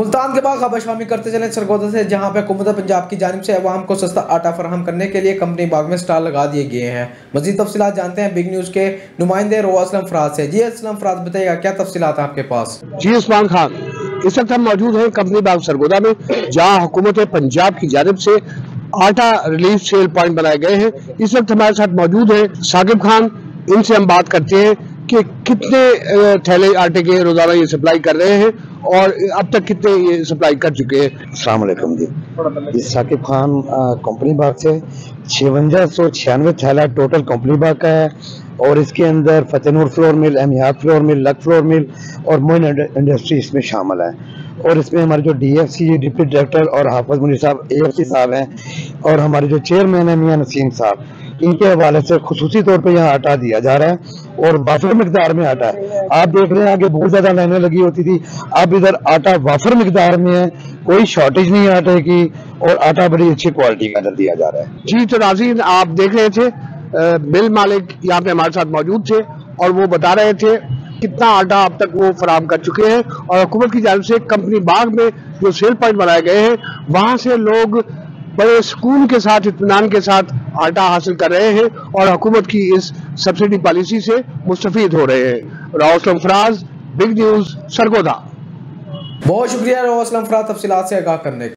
मुल्तान के बाद खबर शामी करते चले सरगोदा से, जहां पे हुकूमत पंजाब की जानिब से अवाम को सस्ता आटा फराहम करने के लिए कंपनी बाग में स्टॉल लगा दिए गए हैं। मजीद तफसीलात जानते हैं बिग न्यूज़ के नुमाइंदे रोआ असलम फराज से। जी असलम फराज, बताइएगा क्या तफसीलात है आपके पास? जी उस्मान खान, इस वक्त हम मौजूद हैं कंपनी बाग सरगोदा में, जहां हुकूमत पंजाब की जानिब से आटा रिलीफ सेल पॉइंट बनाए गए हैं। इस वक्त हमारे साथ मौजूद है साकिब खान। इनसे हम बात करते हैं कि कितने थैले आटे के रोजाना ये सप्लाई कर रहे हैं और अब तक कितने ये सप्लाई कर चुके हैं। अस्सलाम वालेकुम जी, ये साकिब खान कंपनी बाग से 5696 थैला टोटल कंपनी बाग का है और इसके अंदर फतेहनूर फ्लोर मिल, एमियात flour mill, luck flour mill और मोइन इंडस्ट्री इसमें शामिल है। और इसमें हमारे जो DFC डिप्टी डायरेक्टर और हाफिज मुनीर साहब AFC साहब हैं और हमारे जो चेयरमैन है मियां नसीम साहब, इनके हवाले से खुसूसी तौर पे यहाँ आटा दिया जा रहा है और वाफर मिकदार में आटा है। आप देख रहे हैं आगे बहुत ज्यादा लाइनें लगी होती थी, अब इधर आटा वाफर मिकदार में है, कोई शॉर्टेज नहीं है आटे की और आटा बड़ी अच्छी क्वालिटी का इधर दिया जा रहा है। जी तो नाज़रीन, आप देख रहे थे मिल मालिक यहाँ पे हमारे साथ मौजूद थे और वो बता रहे थे कितना आटा अब तक वो फराहम कर चुके हैं और हुकूमत की जानिब से कंपनी बाग में जो सेल पॉइंट बनाए गए हैं वहां से लोग बड़े सुकून के साथ, इत्मीनान के साथ आटा हासिल कर रहे हैं और हुकूमत की इस सब्सिडी पॉलिसी से मुस्तफीद हो रहे हैं। रोआ असलम फराज, बिग न्यूज़ सरगोदा। बहुत शुक्रिया रोआ असलम फराज तफसीलात से आगाह करने